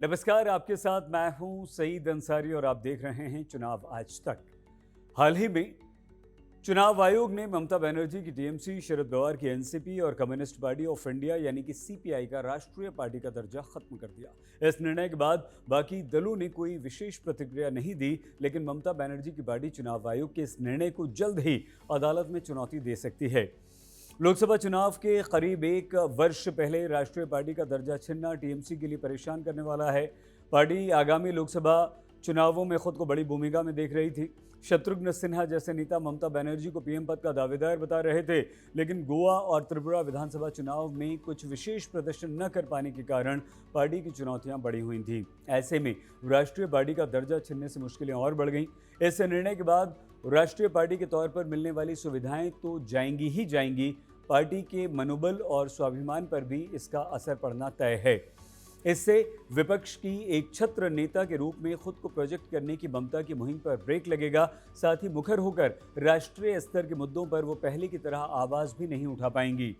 नमस्कार, आपके साथ मैं हूं सईद अंसारी और आप देख रहे हैं चुनाव आज तक। हाल ही में चुनाव आयोग ने ममता बनर्जी की टीएमसी, शरद पवार की एनसीपी और कम्युनिस्ट पार्टी ऑफ इंडिया यानी कि सीपीआई का राष्ट्रीय पार्टी का दर्जा खत्म कर दिया। इस निर्णय के बाद बाकी दलों ने कोई विशेष प्रतिक्रिया नहीं दी, लेकिन ममता बनर्जी की पार्टी चुनाव आयोग के इस निर्णय को जल्द ही अदालत में चुनौती दे सकती है। लोकसभा चुनाव के करीब एक वर्ष पहले राष्ट्रीय पार्टी का दर्जा छीनना टीएमसी के लिए परेशान करने वाला है। पार्टी आगामी लोकसभा चुनावों में खुद को बड़ी भूमिका में देख रही थी। शत्रुघ्न सिन्हा जैसे नेता ममता बनर्जी को पीएम पद का दावेदार बता रहे थे, लेकिन गोवा और त्रिपुरा विधानसभा चुनाव में कुछ विशेष प्रदर्शन न कर पाने के कारण पार्टी की चुनौतियां बढ़ी हुई थीं। ऐसे में राष्ट्रीय पार्टी का दर्जा छीनने से मुश्किलें और बढ़ गईं। इस निर्णय के बाद राष्ट्रीय पार्टी के तौर पर मिलने वाली सुविधाएं तो जाएंगी ही जाएंगी, पार्टी के मनोबल और स्वाभिमान पर भी इसका असर पड़ना तय है। इससे विपक्ष की एक छत्र नेता के रूप में खुद को प्रोजेक्ट करने की ममता की मुहिम पर ब्रेक लगेगा। साथ ही मुखर होकर राष्ट्रीय स्तर के मुद्दों पर वो पहले की तरह आवाज भी नहीं उठा पाएंगी।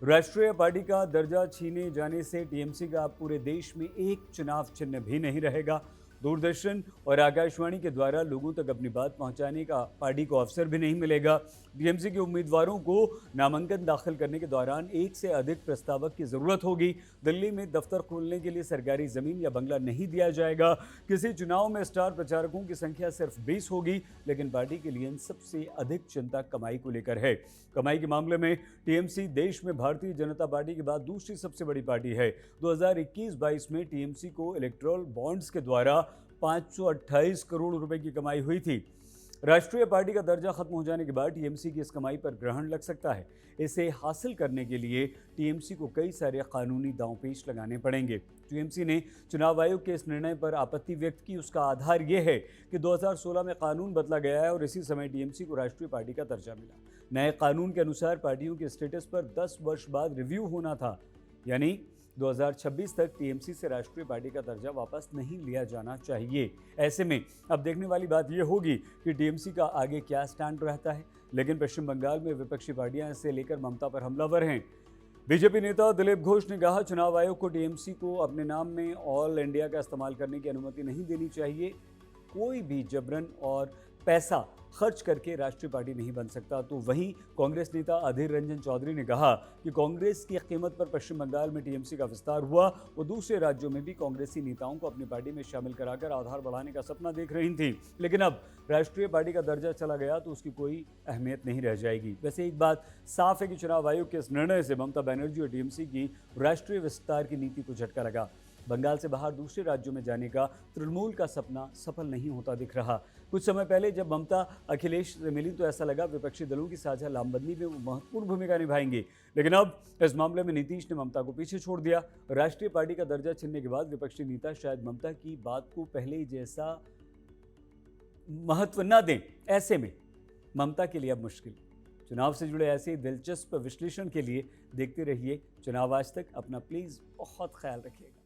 राष्ट्रीय पार्टी का दर्जा छीने जाने से टीएमसी का पूरे देश में एक चुनाव चिन्ह भी नहीं रहेगा। दूरदर्शन और आकाशवाणी के द्वारा लोगों तक अपनी बात पहुंचाने का पार्टी को अवसर भी नहीं मिलेगा। टीएमसी के उम्मीदवारों को नामांकन दाखिल करने के दौरान एक से अधिक प्रस्तावक की जरूरत होगी। दिल्ली में दफ्तर खोलने के लिए सरकारी जमीन या बंगला नहीं दिया जाएगा। किसी चुनाव में स्टार प्रचारकों की संख्या सिर्फ 20 होगी, लेकिन पार्टी के लिए सबसे अधिक चिंता कमाई को लेकर है। कमाई के मामले में टीएमसी देश में भारतीय जनता पार्टी के बाद दूसरी सबसे बड़ी पार्टी है। 2021-22 में टीएमसी को इलेक्टोरल बॉन्ड्स के द्वारा 528 करोड़ रुपए की कमाई हुई थी। राष्ट्रीय पार्टी का दर्जा खत्म हो जाने के बाद टीएमसी की इस कमाई पर ग्रहण लग सकता है। इसे हासिल करने के लिए टीएमसी को कई सारे कानूनी दांवपेच लगाने पड़ेंगे। टीएमसी ने चुनाव आयोग के इस निर्णय पर आपत्ति व्यक्त की। उसका आधार यह है कि 2016 में कानून बदला गया है और इसी समय टीएमसी को राष्ट्रीय पार्टी का दर्जा मिला। नए कानून के अनुसार पार्टियों के स्टेटस पर 10 वर्ष बाद रिव्यू होना था, यानी 2026 तक टीएमसी से राष्ट्रीय पार्टी का दर्जा वापस नहीं लिया जाना चाहिए। ऐसे में अब देखने वाली बात यह होगी कि टीएमसी का आगे क्या स्टैंड रहता है। लेकिन पश्चिम बंगाल में विपक्षी पार्टियां इसे लेकर ममता पर हमलावर हैं। बीजेपी नेता दिलीप घोष ने कहा, चुनाव आयोग को टीएमसी को अपने नाम में ऑल इंडिया का इस्तेमाल करने की अनुमति नहीं देनी चाहिए। कोई भी जबरन और पैसा खर्च करके राष्ट्रीय पार्टी नहीं बन सकता। तो वहीं कांग्रेस नेता अधीर रंजन चौधरी ने कहा कि कांग्रेस की कीमत पर पश्चिम बंगाल में टीएमसी का विस्तार हुआ। वो दूसरे राज्यों में भी कांग्रेसी नेताओं को अपनी पार्टी में शामिल कराकर आधार बढ़ाने का सपना देख रही थी, लेकिन अब राष्ट्रीय पार्टी का दर्जा चला गया तो उसकी कोई अहमियत नहीं रह जाएगी। वैसे एक बात साफ है कि चुनाव आयोग के इस निर्णय से ममता बनर्जी और टीएमसी की राष्ट्रीय विस्तार की नीति को झटका लगा। बंगाल से बाहर दूसरे राज्यों में जाने का तृणमूल का सपना सफल नहीं होता दिख रहा। कुछ समय पहले जब ममता अखिलेश से मिली तो ऐसा लगा विपक्षी दलों की साझा लामबंदी में वो महत्वपूर्ण भूमिका निभाएंगे, लेकिन अब इस मामले में नीतीश ने ममता को पीछे छोड़ दिया। राष्ट्रीय पार्टी का दर्जा छीनने के बाद विपक्षी नेता शायद ममता की बात को पहले जैसा महत्व न दें। ऐसे में ममता के लिए अब मुश्किल। चुनाव से जुड़े ऐसे दिलचस्प विश्लेषण के लिए देखते रहिए चुनाव आज तक। अपना प्लीज बहुत ख्याल रखिएगा।